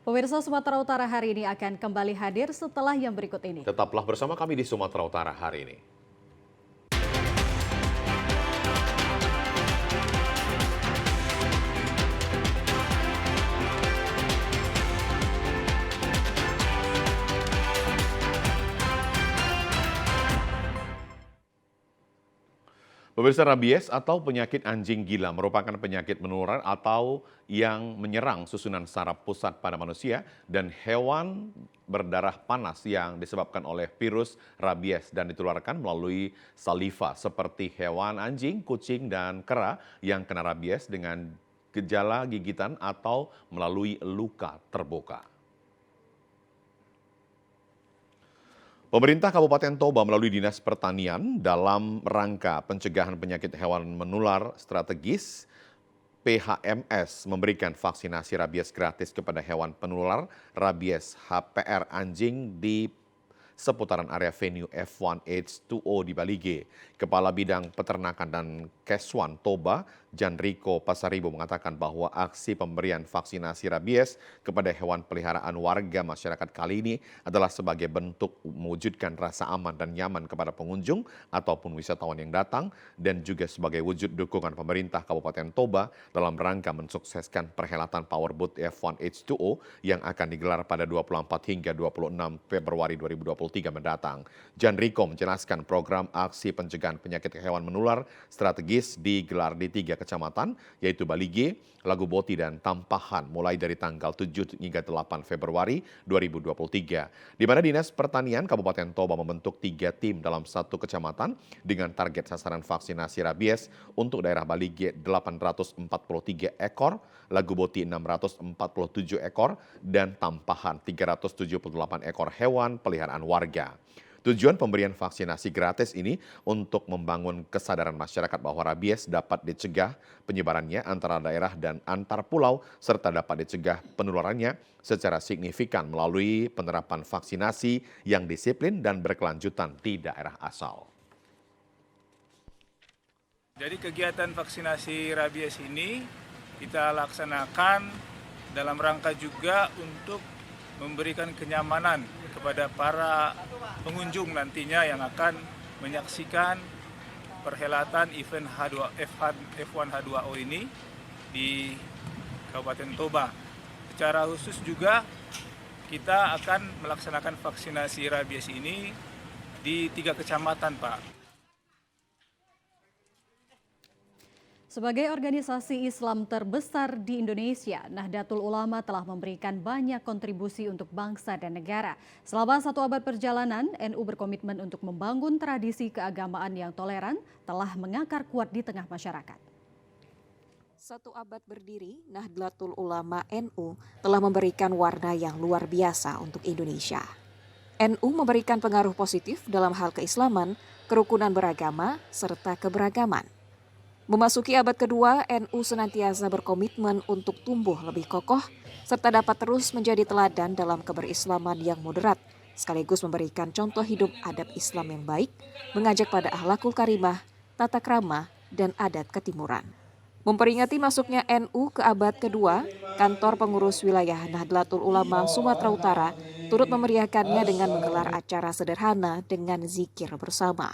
Pemirsa, Sumatera Utara hari ini akan kembali hadir setelah yang berikut ini. Tetaplah bersama kami di Sumatera Utara hari ini. Pemirsa, rabies atau penyakit anjing gila merupakan penyakit menular atau yang menyerang susunan saraf pusat pada manusia dan hewan berdarah panas yang disebabkan oleh virus rabies dan ditularkan melalui saliva seperti hewan anjing, kucing, dan kera yang kena rabies dengan gejala gigitan atau melalui luka terbuka. Pemerintah Kabupaten Toba melalui Dinas Pertanian dalam rangka pencegahan penyakit hewan menular strategis PHMS memberikan vaksinasi rabies gratis kepada hewan penular rabies HPR anjing di seputaran area venue F1 H2O di Balige. Kepala Bidang Peternakan dan Keswan Toba, Janriko Pasaribu mengatakan bahwa aksi pemberian vaksinasi rabies kepada hewan peliharaan warga masyarakat kali ini adalah sebagai bentuk mewujudkan rasa aman dan nyaman kepada pengunjung ataupun wisatawan yang datang dan juga sebagai wujud dukungan pemerintah Kabupaten Toba dalam rangka mensukseskan perhelatan Powerboat F1 H2O yang akan digelar pada 24 hingga 26 Februari 2023 mendatang. Janriko menjelaskan program aksi pencegahan penyakit hewan menular strategis digelar di 3 kecamatan, yaitu Balige, Laguboti, dan Tampahan, mulai dari tanggal 7 hingga 8 Februari 2023. Di mana Dinas Pertanian Kabupaten Toba membentuk 3 tim dalam 1 kecamatan dengan target sasaran vaksinasi rabies untuk daerah Balige 843 ekor, Laguboti 647 ekor, dan Tampahan 378 ekor hewan peliharaan warga. Tujuan pemberian vaksinasi gratis ini untuk membangun kesadaran masyarakat bahwa rabies dapat dicegah penyebarannya antara daerah dan antar pulau serta dapat dicegah penularannya secara signifikan melalui penerapan vaksinasi yang disiplin dan berkelanjutan di daerah asal. Jadi kegiatan vaksinasi rabies ini kita laksanakan dalam rangka juga untuk memberikan kenyamanan kepada para pengunjung nantinya yang akan menyaksikan perhelatan event F1 H2O ini di Kabupaten Toba. Secara khusus juga kita akan melaksanakan vaksinasi rabies ini di 3 kecamatan, Pak. Sebagai organisasi Islam terbesar di Indonesia, Nahdlatul Ulama telah memberikan banyak kontribusi untuk bangsa dan negara. Selama 1 abad perjalanan, NU berkomitmen untuk membangun tradisi keagamaan yang toleran, telah mengakar kuat di tengah masyarakat. 1 abad berdiri, Nahdlatul Ulama NU telah memberikan warna yang luar biasa untuk Indonesia. NU memberikan pengaruh positif dalam hal keislaman, kerukunan beragama, serta keberagaman. Memasuki abad kedua, NU senantiasa berkomitmen untuk tumbuh lebih kokoh serta dapat terus menjadi teladan dalam keberislaman yang moderat, sekaligus memberikan contoh hidup adab Islam yang baik, mengajak pada akhlakul karimah, tata krama, dan adat ketimuran. Memperingati masuknya NU ke abad kedua, kantor pengurus wilayah Nahdlatul Ulama Sumatera Utara turut memeriahkannya dengan menggelar acara sederhana dengan zikir bersama.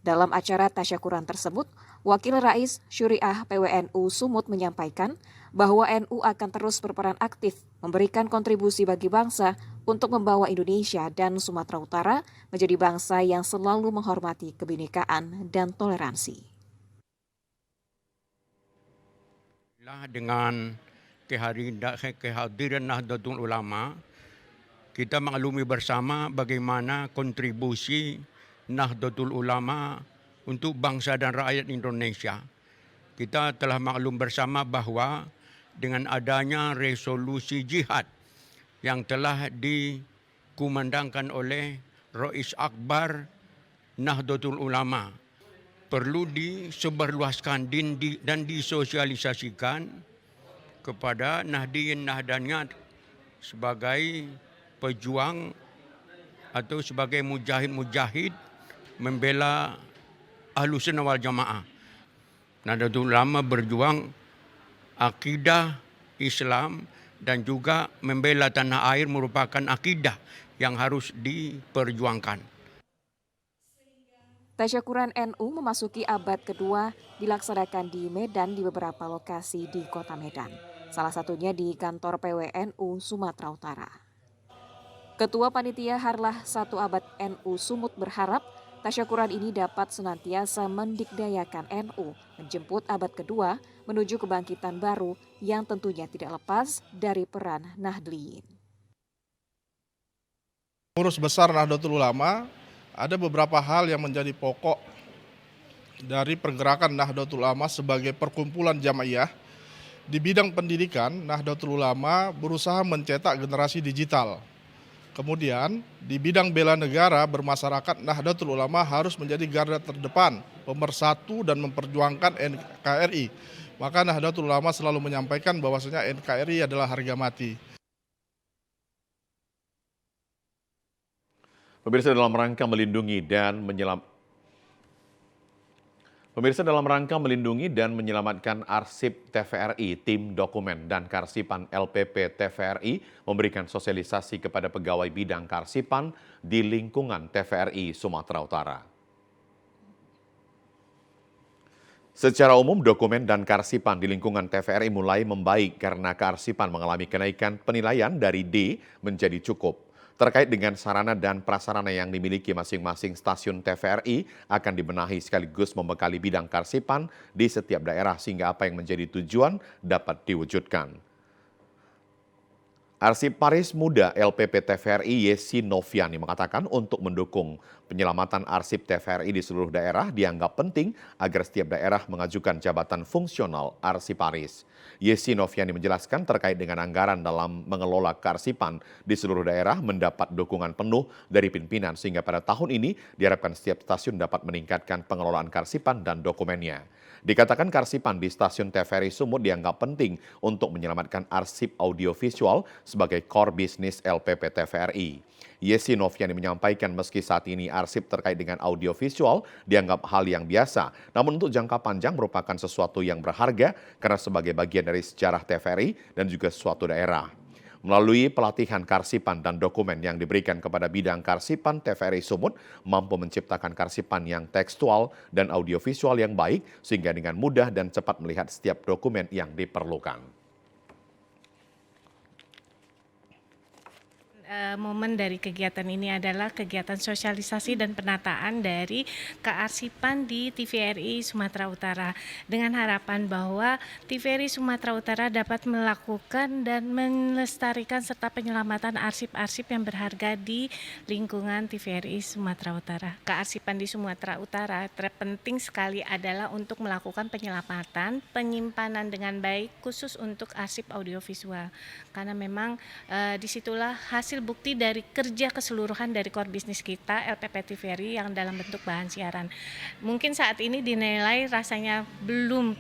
Dalam acara tasyakuran tersebut, Wakil Rais Syuriah PWNU Sumut menyampaikan bahwa NU akan terus berperan aktif memberikan kontribusi bagi bangsa untuk membawa Indonesia dan Sumatera Utara menjadi bangsa yang selalu menghormati kebinekaan dan toleransi. Dengan kehadiran Nahdlatul Ulama, kita mengalami bersama bagaimana kontribusi Nahdlatul Ulama untuk bangsa dan rakyat Indonesia. Kita telah maklum bersama bahwa dengan adanya resolusi jihad yang telah dikumandangkan oleh Rais Akbar Nahdlatul Ulama, perlu disebarluaskan dan disosialisasikan kepada Nahdiyin-Nahdaniyat sebagai pejuang atau sebagai mujahid-mujahid membela Ahlus Sunnah wal Jamaah. Nahdlatul Ulama berjuang akidah Islam dan juga membela tanah air merupakan akidah yang harus diperjuangkan. Tasyakuran NU memasuki abad kedua dilaksanakan di Medan di beberapa lokasi di Kota Medan. Salah satunya di kantor PWNU Sumatera Utara. Ketua Panitia Harlah 1 Abad NU Sumut berharap Tasyakuran ini dapat senantiasa mendikdayakan NU menjemput abad kedua menuju kebangkitan baru yang tentunya tidak lepas dari peran Nahdliyin. Pengurus besar Nahdlatul Ulama ada beberapa hal yang menjadi pokok dari pergerakan Nahdlatul Ulama sebagai perkumpulan jamaiyah. Di bidang pendidikan, Nahdlatul Ulama berusaha mencetak generasi digital. Kemudian, di bidang bela negara bermasyarakat, Nahdlatul Ulama harus menjadi garda terdepan, pemersatu dan memperjuangkan NKRI. Maka Nahdlatul Ulama selalu menyampaikan bahwasanya NKRI adalah harga mati. Pemirsa, dalam rangka melindungi dan menyelamatkan arsip TVRI, tim dokumen dan karsipan LPP TVRI memberikan sosialisasi kepada pegawai bidang karsipan di lingkungan TVRI Sumatera Utara. Secara umum, dokumen dan karsipan di lingkungan TVRI mulai membaik karena karsipan mengalami kenaikan penilaian dari D menjadi cukup. Terkait dengan sarana dan prasarana yang dimiliki masing-masing stasiun TVRI akan dibenahi sekaligus membekali bidang karsipan di setiap daerah sehingga apa yang menjadi tujuan dapat diwujudkan. Arsiparis Muda LPP TVRI Yesi Noviani mengatakan untuk mendukung penyelamatan arsip TVRI di seluruh daerah dianggap penting agar setiap daerah mengajukan jabatan fungsional arsiparis. Yesi Noviani menjelaskan terkait dengan anggaran dalam mengelola karsipan di seluruh daerah mendapat dukungan penuh dari pimpinan sehingga pada tahun ini diharapkan setiap stasiun dapat meningkatkan pengelolaan karsipan dan dokumennya. Dikatakan karsipan di stasiun TVRI Sumut dianggap penting untuk menyelamatkan arsip audiovisual sebagai core bisnis LPP TVRI. Yesi Noviani menyampaikan meski saat ini arsip terkait dengan audiovisual dianggap hal yang biasa, namun untuk jangka panjang merupakan sesuatu yang berharga karena sebagai bagian dari sejarah TVRI dan juga suatu daerah. Melalui pelatihan karsipan dan dokumen yang diberikan kepada bidang karsipan TVRI Sumut mampu menciptakan karsipan yang tekstual dan audiovisual yang baik sehingga dengan mudah dan cepat melihat setiap dokumen yang diperlukan. Momen dari kegiatan ini adalah kegiatan sosialisasi dan penataan dari kearsipan di TVRI Sumatera Utara dengan harapan bahwa TVRI Sumatera Utara dapat melakukan dan melestarikan serta penyelamatan arsip-arsip yang berharga di lingkungan TVRI Sumatera Utara. Kearsipan di Sumatera Utara terpenting sekali adalah untuk melakukan penyelamatan, penyimpanan dengan baik khusus untuk arsip audiovisual karena memang disitulah hasil bukti dari kerja keseluruhan dari core bisnis kita LPP TVRI yang dalam bentuk bahan siaran. Mungkin saat ini dinilai rasanya belum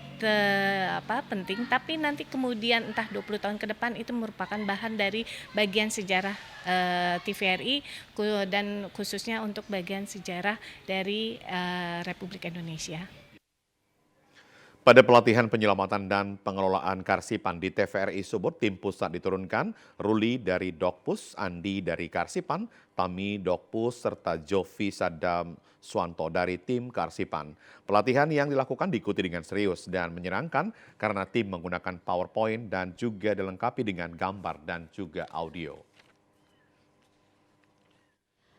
penting, tapi nanti kemudian entah 20 tahun ke depan itu merupakan bahan dari bagian sejarah TVRI dan khususnya untuk bagian sejarah dari Republik Indonesia. Pada pelatihan penyelamatan dan pengelolaan karsipan di TVRI Sumut, tim pusat diturunkan Ruli dari Dokpus, Andi dari Karsipan, Tami Dokpus, serta Jovi Sadam Swanto dari tim Karsipan. Pelatihan yang dilakukan diikuti dengan serius dan menyenangkan karena tim menggunakan PowerPoint dan juga dilengkapi dengan gambar dan juga audio.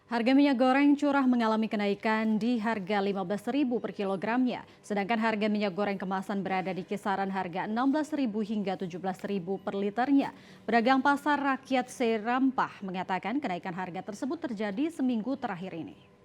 Harga minyak goreng curah mengalami kenaikan di harga Rp15.000 per kilogramnya, sedangkan harga minyak goreng kemasan berada di kisaran harga Rp16.000 hingga Rp17.000 per liternya. Pedagang pasar rakyat Serampah mengatakan kenaikan harga tersebut terjadi seminggu terakhir ini.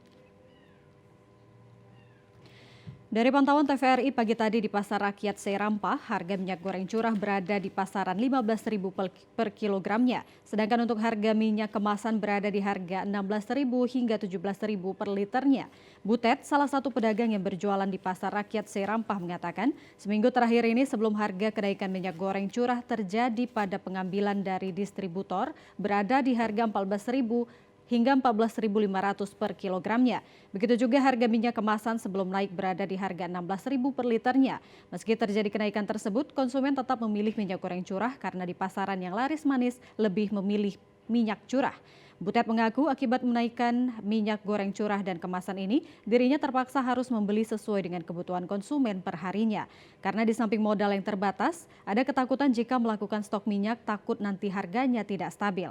Dari pantauan TVRI pagi tadi di Pasar Rakyat Serampah, harga minyak goreng curah berada di pasaran Rp15.000 per kilogramnya. Sedangkan untuk harga minyak kemasan berada di harga Rp16.000 hingga Rp17.000 per liternya. Butet, salah satu pedagang yang berjualan di Pasar Rakyat Serampah mengatakan, seminggu terakhir ini sebelum harga kenaikan minyak goreng curah terjadi pada pengambilan dari distributor berada di harga Rp14.000 hingga Rp14.500 per kilogramnya. Begitu juga harga minyak kemasan sebelum naik berada di harga Rp16.000 per liternya. Meski terjadi kenaikan tersebut, konsumen tetap memilih minyak goreng curah karena di pasaran yang laris manis lebih memilih minyak curah. Butet mengaku akibat menaikkan minyak goreng curah dan kemasan ini, dirinya terpaksa harus membeli sesuai dengan kebutuhan konsumen per harinya. Karena di samping modal yang terbatas, ada ketakutan jika melakukan stok minyak takut nanti harganya tidak stabil.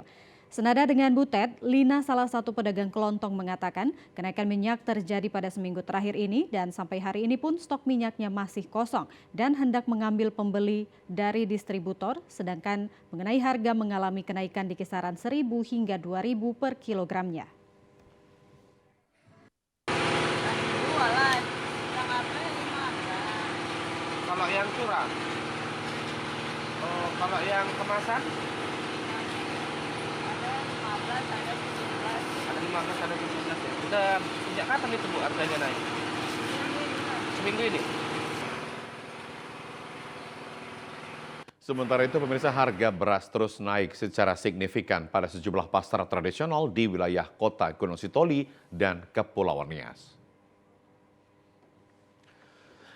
Senada dengan Butet, Lina salah satu pedagang kelontong mengatakan kenaikan minyak terjadi pada seminggu terakhir ini dan sampai hari ini pun stok minyaknya masih kosong dan hendak mengambil pembeli dari distributor, sedangkan mengenai harga mengalami kenaikan di kisaran 1.000 hingga 2.000 per kilogramnya. Kalau yang curah, kalau yang kemasan? Ada 15, ada 17 ya. Udah sejak kapan itu Bu harganya naik? Seminggu ini? Sementara itu pemirsa, harga beras terus naik secara signifikan pada sejumlah pasar tradisional di wilayah kota Gunung Sitoli dan Kepulauan Nias.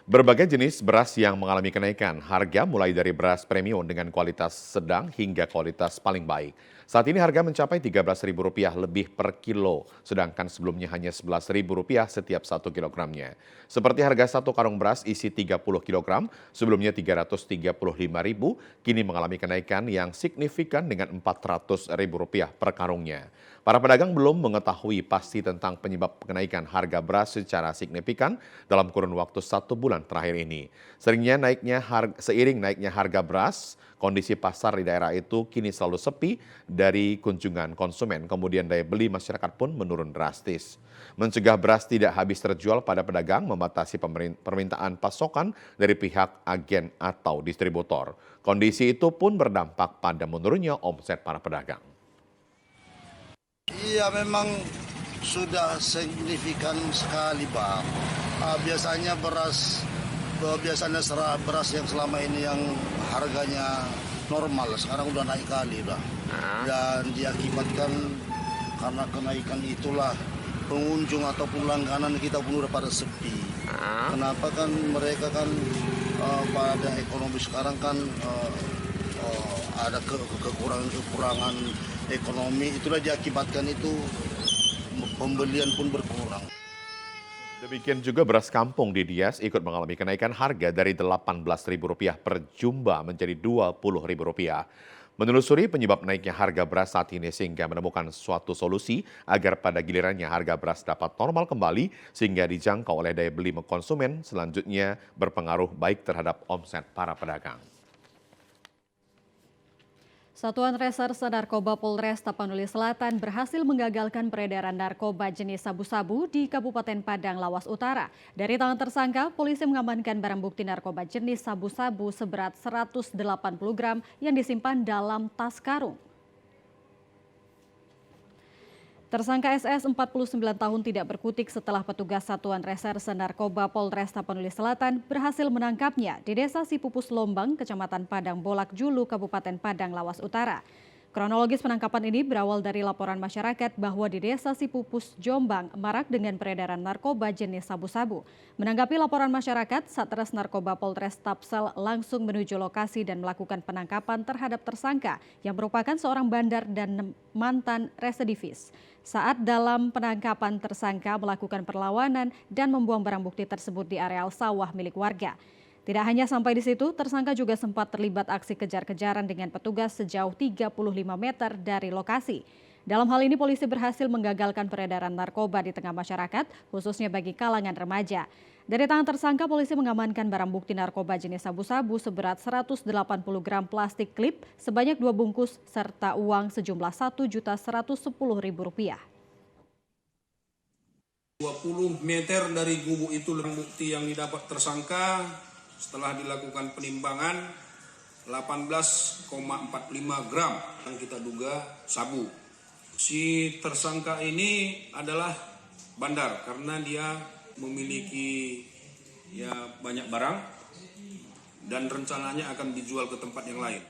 Berbagai jenis beras yang mengalami kenaikan harga mulai dari beras premium dengan kualitas sedang hingga kualitas paling baik. Saat ini harga mencapai Rp13.000 lebih per kilo, sedangkan sebelumnya hanya Rp11.000 setiap 1 kilogramnya. Seperti harga 1 karung beras isi 30 kg, sebelumnya Rp335.000, kini mengalami kenaikan yang signifikan dengan Rp400.000 per karungnya. Para pedagang belum mengetahui pasti tentang penyebab kenaikan harga beras secara signifikan dalam kurun waktu 1 bulan terakhir ini. Seiring naiknya harga beras, kondisi pasar di daerah itu kini selalu sepi dari kunjungan konsumen, kemudian daya beli masyarakat pun menurun drastis. Mencegah beras tidak habis terjual pada pedagang, membatasi permintaan pasokan dari pihak agen atau distributor. Kondisi itu pun berdampak pada menurunnya omset para pedagang. Iya, memang sudah signifikan sekali, Bang. Biasanya beras yang selama ini yang harganya normal, sekarang udah naik kali, Bang. Dan diakibatkan karena kenaikan itulah pengunjung ataupun langganan kita pun udah pada sepi. Kenapa kan mereka kan pada ekonomi sekarang kan ada kekurangan ekonomi, itulah diakibatkan itu pembelian pun berkurang. Demikian juga beras kampung di Nias ikut mengalami kenaikan harga dari Rp18.000 per jumlah menjadi Rp20.000. Menelusuri penyebab naiknya harga beras saat ini sehingga menemukan suatu solusi agar pada gilirannya harga beras dapat normal kembali sehingga dijangkau oleh daya beli konsumen, selanjutnya berpengaruh baik terhadap omset para pedagang. Satuan Reserse Narkoba Polres Tapanuli Selatan berhasil menggagalkan peredaran narkoba jenis sabu-sabu di Kabupaten Padang Lawas Utara. Dari tangan tersangka, polisi mengamankan barang bukti narkoba jenis sabu-sabu seberat 180 gram yang disimpan dalam tas karung. Tersangka SS 49 tahun tidak berkutik setelah petugas Satuan Reserse Narkoba Polres Tapanuli Selatan berhasil menangkapnya di Desa Sipupus Lombang, Kecamatan Padang Bolak Julu, Kabupaten Padang Lawas Utara. Kronologis penangkapan ini berawal dari laporan masyarakat bahwa di Desa Sipupus, Jombang, marak dengan peredaran narkoba jenis sabu-sabu. Menanggapi laporan masyarakat, Satres Narkoba Polres Tapsel langsung menuju lokasi dan melakukan penangkapan terhadap tersangka yang merupakan seorang bandar dan mantan residivis. Saat dalam penangkapan, tersangka melakukan perlawanan dan membuang barang bukti tersebut di areal sawah milik warga. Tidak hanya sampai di situ, tersangka juga sempat terlibat aksi kejar-kejaran dengan petugas sejauh 35 meter dari lokasi. Dalam hal ini polisi berhasil menggagalkan peredaran narkoba di tengah masyarakat, khususnya bagi kalangan remaja. Dari tangan tersangka, polisi mengamankan barang bukti narkoba jenis sabu-sabu seberat 180 gram plastik klip sebanyak 2 bungkus serta uang sejumlah Rp1.110.000. 20 meter dari gubuk itu barang bukti yang didapat tersangka setelah dilakukan penimbangan 18,45 gram yang kita duga sabu. Si tersangka ini adalah bandar karena dia memiliki banyak barang dan rencananya akan dijual ke tempat yang lain.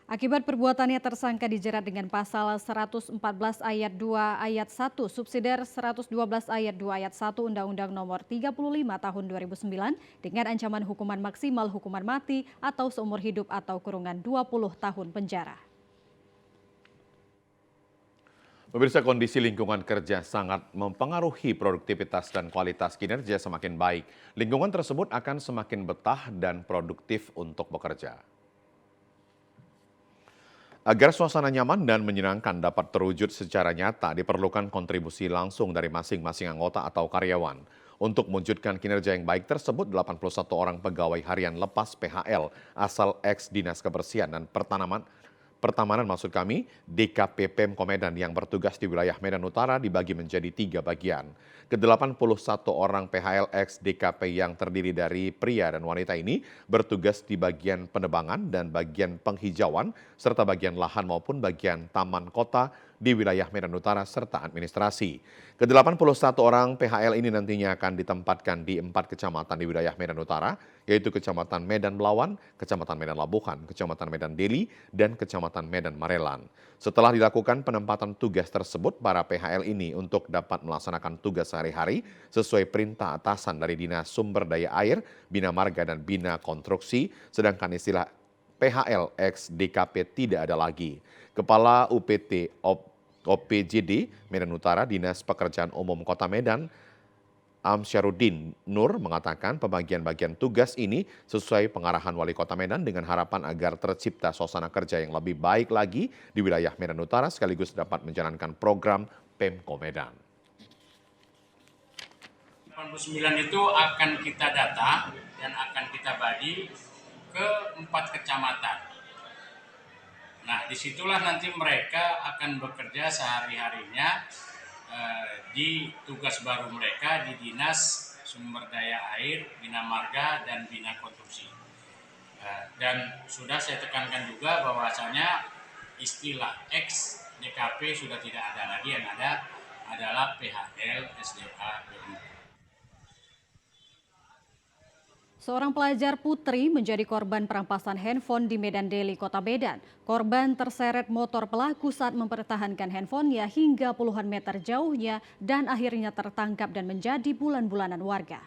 Akibat perbuatannya, tersangka dijerat dengan pasal 114 ayat 2 ayat 1 subsidiar 112 ayat 2 ayat 1 Undang-Undang Nomor 35 Tahun 2009 dengan ancaman hukuman maksimal hukuman mati atau seumur hidup atau kurungan 20 tahun penjara. Pemirsa, kondisi lingkungan kerja sangat mempengaruhi produktivitas dan kualitas kinerja semakin baik. Lingkungan tersebut akan semakin betah dan produktif untuk bekerja. Agar suasana nyaman dan menyenangkan dapat terwujud secara nyata, diperlukan kontribusi langsung dari masing-masing anggota atau karyawan. Untuk mewujudkan kinerja yang baik tersebut, 81 orang pegawai harian lepas PHL asal ex-Dinas Kebersihan dan Pertamanan maksud kami, DKP Pemko Medan yang bertugas di wilayah Medan Utara dibagi menjadi 3 bagian. Ke-81 orang PHL ex-DKP yang terdiri dari pria dan wanita ini bertugas di bagian penebangan dan bagian penghijauan, serta bagian lahan maupun bagian taman kota di wilayah Medan Utara serta administrasi. Ke-81 orang PHL ini nantinya akan ditempatkan di 4 kecamatan di wilayah Medan Utara, yaitu Kecamatan Medan Belawan, Kecamatan Medan Labuhan, Kecamatan Medan Deli, dan Kecamatan Medan Marelan. Setelah dilakukan penempatan tugas tersebut, para PHL ini untuk dapat melaksanakan tugas sehari-hari sesuai perintah atasan dari Dinas Sumber Daya Air, Bina Marga, dan Bina Konstruksi, sedangkan istilah PHL ex DKP tidak ada lagi. Kepala UPT OPJD Medan Utara Dinas Pekerjaan Umum Kota Medan, Amsyarudin Nur mengatakan pembagian-bagian tugas ini sesuai pengarahan Wali Kota Medan dengan harapan agar tercipta suasana kerja yang lebih baik lagi di wilayah Medan Utara sekaligus dapat menjalankan program Pemko Medan. 89 itu akan kita data dan akan kita bagi ke 4 kecamatan. Nah, disitulah nanti mereka akan bekerja sehari-harinya di tugas baru mereka di Dinas Sumber Daya Air, Bina Marga, dan Bina Konstruksi. Dan sudah saya tekankan juga bahwasanya istilah ex DKP sudah tidak ada lagi, yang ada adalah PHL SDA BU. Seorang pelajar putri menjadi korban perampasan handphone di Medan Deli, Kota Medan. Korban terseret motor pelaku saat mempertahankan handphonenya hingga puluhan meter jauhnya dan akhirnya tertangkap dan menjadi bulan-bulanan warga.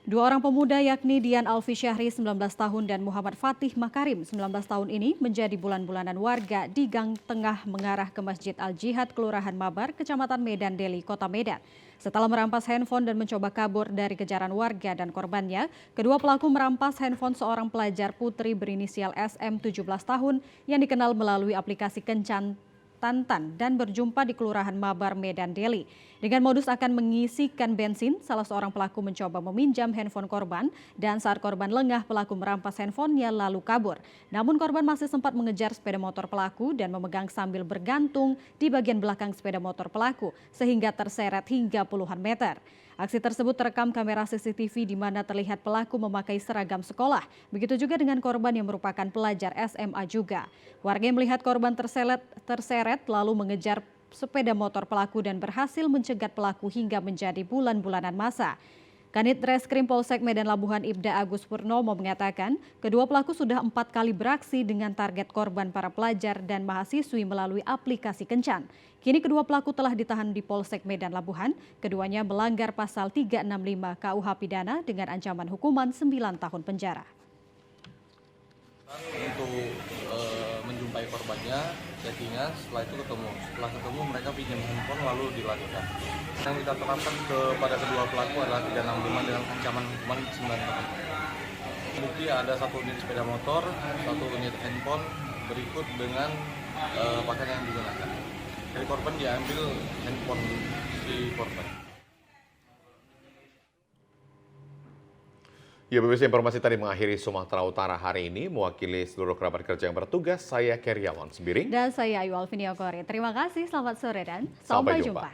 2 orang pemuda yakni Dian Alfi Syahri 19 tahun dan Muhammad Fatih Makarim 19 tahun ini menjadi bulan-bulanan warga di gang tengah mengarah ke Masjid Al-Jihad Kelurahan Mabar, Kecamatan Medan Deli, Kota Medan. Setelah merampas handphone dan mencoba kabur dari kejaran warga dan korbannya, kedua pelaku merampas handphone seorang pelajar putri berinisial SM 17 tahun yang dikenal melalui aplikasi Kencan Tantan dan berjumpa di Kelurahan Mabar, Medan Deli. Dengan modus akan mengisikan bensin, salah seorang pelaku mencoba meminjam handphone korban dan saat korban lengah, pelaku merampas handphonenya lalu kabur. Namun korban masih sempat mengejar sepeda motor pelaku dan memegang sambil bergantung di bagian belakang sepeda motor pelaku sehingga terseret hingga puluhan meter. Aksi tersebut terekam kamera CCTV di mana terlihat pelaku memakai seragam sekolah. Begitu juga dengan korban yang merupakan pelajar SMA juga. Warga yang melihat korban terseret lalu mengejar sepeda motor pelaku dan berhasil mencegat pelaku hingga menjadi bulan-bulanan masa. Kanit Reskrim Polsek Medan Labuhan Ibda Agus Purnomo mengatakan kedua pelaku sudah 4 kali beraksi dengan target korban para pelajar dan mahasiswi melalui aplikasi Kencan. Kini kedua pelaku telah ditahan di Polsek Medan Labuhan. Keduanya melanggar pasal 365 KUH Pidana dengan ancaman hukuman 9 tahun penjara. Untuk menjumpai korbannya, chattingan, setelah itu ketemu. Setelah ketemu mereka pinjam handphone lalu dilakukan. Yang kita terapkan kepada kedua pelaku adalah 365 dengan ancaman hukuman 9 tahun. Bukti ada 1 unit sepeda motor, 1 unit handphone berikut dengan pakaian yang digunakan. Dari korban diambil handphone si korban. Ya, BBC Informasi tadi mengakhiri Sumatera Utara hari ini. Mewakili seluruh kerabat kerja yang bertugas, saya Keriawan Sembiring. Dan saya Ayu Alviniokori. Terima kasih, selamat sore dan sampai jumpa.